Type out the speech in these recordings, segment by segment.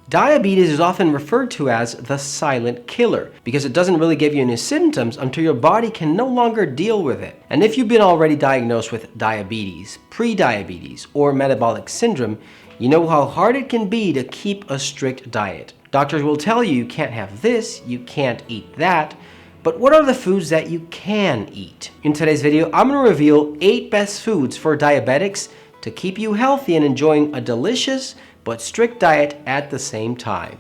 Diabetes is often referred to as the silent killer because it doesn't really give you any symptoms until your body can no longer deal with it. And if you've been already diagnosed with diabetes, prediabetes, or metabolic syndrome, you know how hard it can be to keep a strict diet. Doctors will tell you can't have this, you can't eat that, but what are the foods that you can eat? In today's video, I'm going to reveal 8 best foods for diabetics to keep you healthy and enjoying a delicious but strict diet at the same time.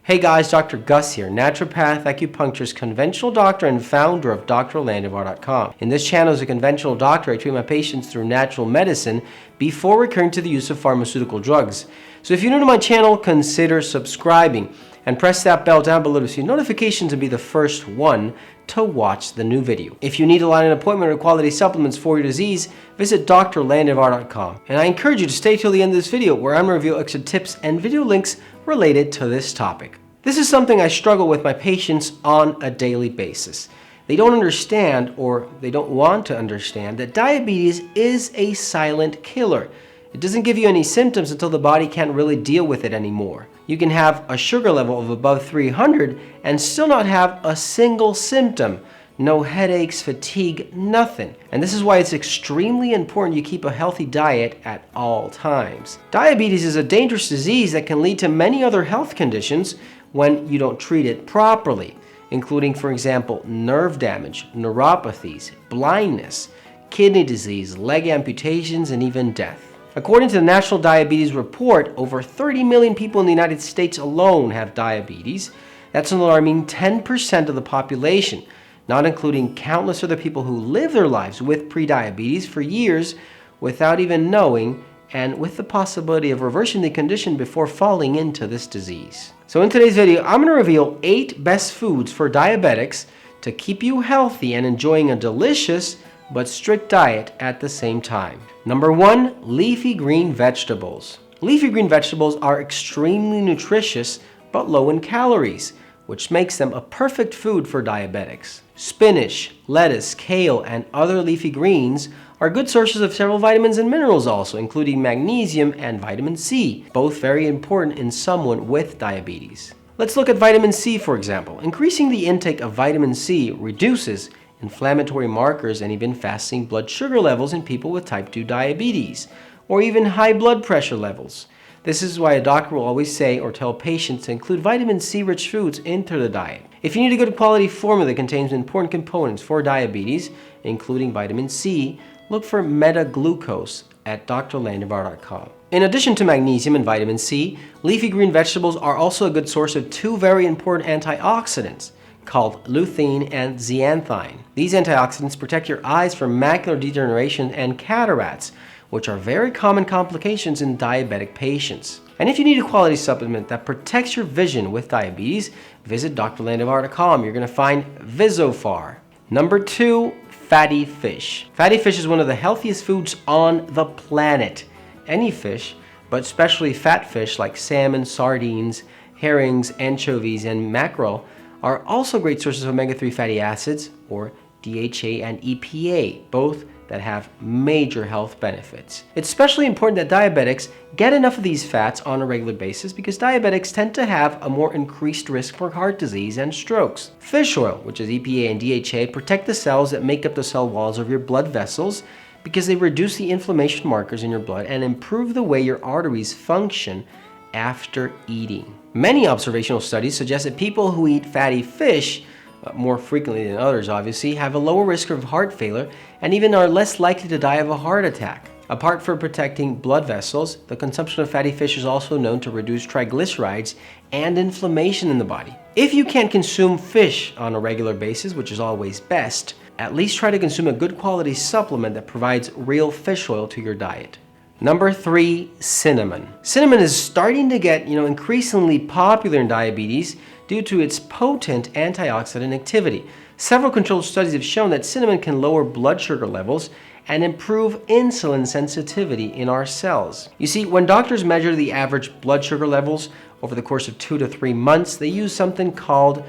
Hey guys, Dr. Gus here, naturopath, acupuncturist, conventional doctor, and founder of drlandivar.com. In this channel, as a conventional doctor, I treat my patients through natural medicine before recurring to the use of pharmaceutical drugs. So if you're new to my channel, consider subscribing and press that bell down below to see notifications and be the first one to watch the new video. If you need to line an appointment or quality supplements for your disease, visit drlandivar.com. And I encourage you to stay till the end of this video where I'm going to reveal extra tips and video links related to this topic. This is something I struggle with my patients on a daily basis. They don't understand, or they don't want to understand, that diabetes is a silent killer. It doesn't give you any symptoms until the body can't really deal with it anymore. You can have a sugar level of above 300 and still not have a single symptom. No headaches, fatigue, nothing. And this is why it's extremely important you keep a healthy diet at all times. Diabetes is a dangerous disease that can lead to many other health conditions when you don't treat it properly, including, for example, nerve damage, neuropathies, blindness, kidney disease, leg amputations, and even death. According to the National Diabetes Report, over 30 million people in the United States alone have diabetes. That's an alarming 10% of the population, not including countless other people who live their lives with prediabetes for years without even knowing, and with the possibility of reversing the condition before falling into this disease. So in today's video, I'm going to reveal 8 best foods for diabetics to keep you healthy and enjoying a delicious but strict diet at the same time. Number 1, leafy green vegetables. Leafy green vegetables are extremely nutritious but low in calories, which makes them a perfect food for diabetics. Spinach, lettuce, kale, and other leafy greens are good sources of several vitamins and minerals also, including magnesium and vitamin C, both very important in someone with diabetes. Let's look at vitamin C, for example. Increasing the intake of vitamin C reduces inflammatory markers and even fasting blood sugar levels in people with type 2 diabetes, or even high blood pressure levels. This is why a doctor will always say or tell patients to include vitamin C-rich foods into the diet. If you need a good quality formula that contains important components for diabetes, including vitamin C, look for Metaglucose at drlandivar.com. In addition to magnesium and vitamin C, leafy green vegetables are also a good source of 2 very important antioxidants called lutein and zeaxanthin. These antioxidants protect your eyes from macular degeneration and cataracts, which are very common complications in diabetic patients. And if you need a quality supplement that protects your vision with diabetes, visit drlandivar.com. You're going to find Visofar. Number 2, fatty fish. Fatty fish is one of the healthiest foods on the planet. Any fish, but especially fat fish like salmon, sardines, herrings, anchovies, and mackerel, are also great sources of omega-3 fatty acids, or DHA and EPA, both that have major health benefits. It's especially important that diabetics get enough of these fats on a regular basis because diabetics tend to have a more increased risk for heart disease and strokes. Fish oil, which is EPA and DHA, protect the cells that make up the cell walls of your blood vessels because they reduce the inflammation markers in your blood and improve the way your arteries function after eating. Many observational studies suggest that people who eat fatty fish, more frequently than others obviously, have a lower risk of heart failure and even are less likely to die of a heart attack. Apart from protecting blood vessels, the consumption of fatty fish is also known to reduce triglycerides and inflammation in the body. If you can't consume fish on a regular basis, which is always best, at least try to consume a good quality supplement that provides real fish oil to your diet. Number 3, cinnamon. Cinnamon is starting to get, increasingly popular in diabetes due to its potent antioxidant activity. Several controlled studies have shown that cinnamon can lower blood sugar levels and improve insulin sensitivity in our cells. You see, when doctors measure the average blood sugar levels over the course of 2 to 3 months, they use something called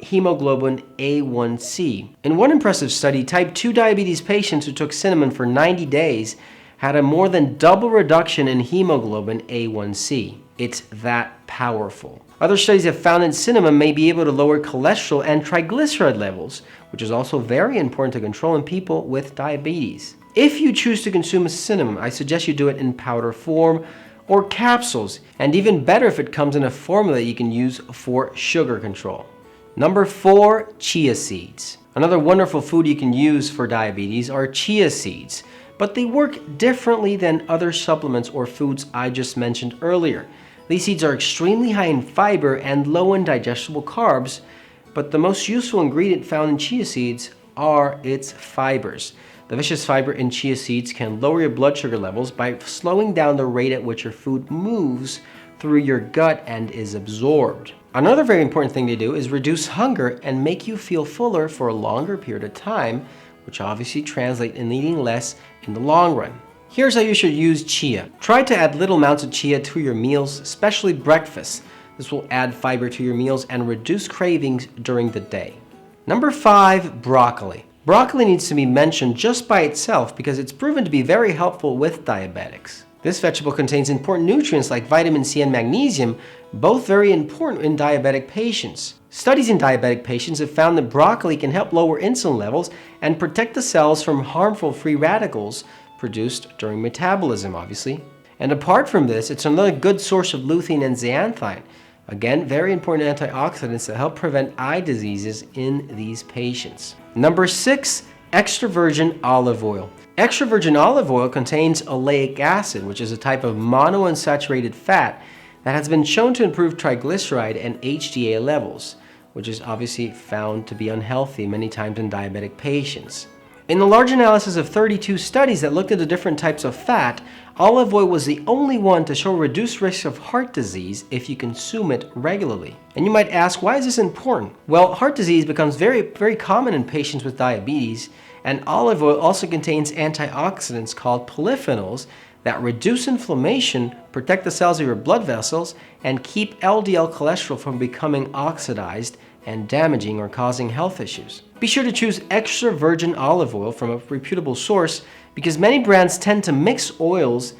hemoglobin A1C. In one impressive study, type 2 diabetes patients who took cinnamon for 90 days had a more than double reduction in hemoglobin A1C. It's that powerful. Other studies have found that cinnamon may be able to lower cholesterol and triglyceride levels, which is also very important to control in people with diabetes. If you choose to consume cinnamon, I suggest you do it in powder form or capsules, and even better if it comes in a formula you can use for sugar control. Number 4, chia seeds. Another wonderful food you can use for diabetes are chia seeds, but they work differently than other supplements or foods I just mentioned earlier. These seeds are extremely high in fiber and low in digestible carbs, but the most useful ingredient found in chia seeds are its fibers. The viscous fiber in chia seeds can lower your blood sugar levels by slowing down the rate at which your food moves through your gut and is absorbed. Another very important thing to do is reduce hunger and make you feel fuller for a longer period of time, which obviously translates in eating less in the long run. Here's how you should use chia. Try to add little amounts of chia to your meals, especially breakfast. This will add fiber to your meals and reduce cravings during the day. Number 5, broccoli. Broccoli needs to be mentioned just by itself because it's proven to be very helpful with diabetics. This vegetable contains important nutrients like vitamin C and magnesium, both very important in diabetic patients. Studies in diabetic patients have found that broccoli can help lower insulin levels and protect the cells from harmful free radicals produced during metabolism, obviously. And apart from this, it's another good source of lutein and zeaxanthin. Again, very important antioxidants that help prevent eye diseases in these patients. Number 6, extra virgin olive oil. Extra virgin olive oil contains oleic acid, which is a type of monounsaturated fat that has been shown to improve triglyceride and HDL levels, which is obviously found to be unhealthy many times in diabetic patients. In the large analysis of 32 studies that looked at the different types of fat, olive oil was the only one to show reduced risk of heart disease if you consume it regularly. And you might ask, why is this important? Well, heart disease becomes very common in patients with diabetes, and olive oil also contains antioxidants called polyphenols that reduce inflammation, protect the cells of your blood vessels, and keep LDL cholesterol from becoming oxidized and damaging or causing health issues. Be sure to choose extra virgin olive oil from a reputable source because many brands tend to mix oils,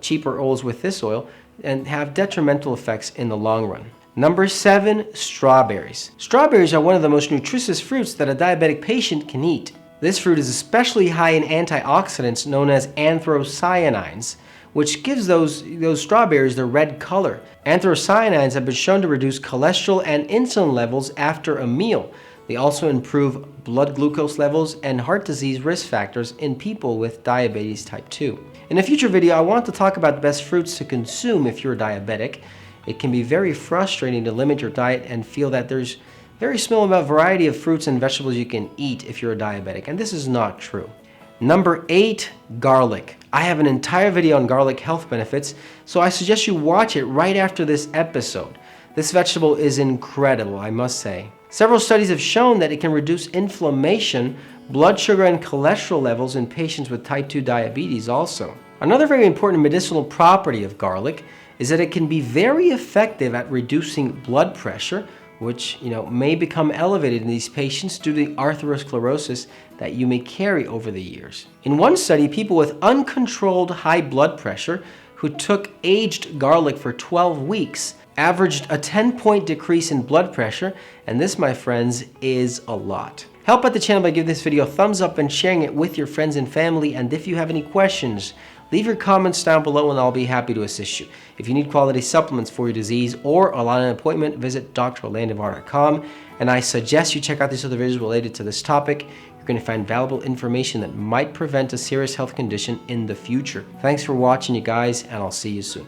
cheaper oils with this oil, and have detrimental effects in the long run. Number 7, strawberries. Strawberries are one of the most nutritious fruits that a diabetic patient can eat. This fruit is especially high in antioxidants known as anthocyanins, which gives those strawberries their red color. Anthocyanins have been shown to reduce cholesterol and insulin levels after a meal. They also improve blood glucose levels and heart disease risk factors in people with diabetes type 2. In a future video, I want to talk about the best fruits to consume if you're diabetic. It can be very frustrating to limit your diet and feel that there's very small amount of variety of fruits and vegetables you can eat if you're a diabetic, and this is not true. Number 8, garlic. I have an entire video on garlic health benefits, so I suggest you watch it right after this episode. This vegetable is incredible, I must say. Several studies have shown that it can reduce inflammation, blood sugar and cholesterol levels in patients with type 2 diabetes also. Another very important medicinal property of garlic is that it can be very effective at reducing blood pressure, which may become elevated in these patients due to the atherosclerosis that you may carry over the years. In one study, people with uncontrolled high blood pressure who took aged garlic for 12 weeks averaged a 10-point decrease in blood pressure, and this, my friends, is a lot. Help out the channel by giving this video a thumbs up and sharing it with your friends and family, and if you have any questions, leave your comments down below and I'll be happy to assist you. If you need quality supplements for your disease or align an appointment, visit drlandivar.com, and I suggest you check out these other videos related to this topic. You're going to find valuable information that might prevent a serious health condition in the future. Thanks for watching, you guys, and I'll see you soon.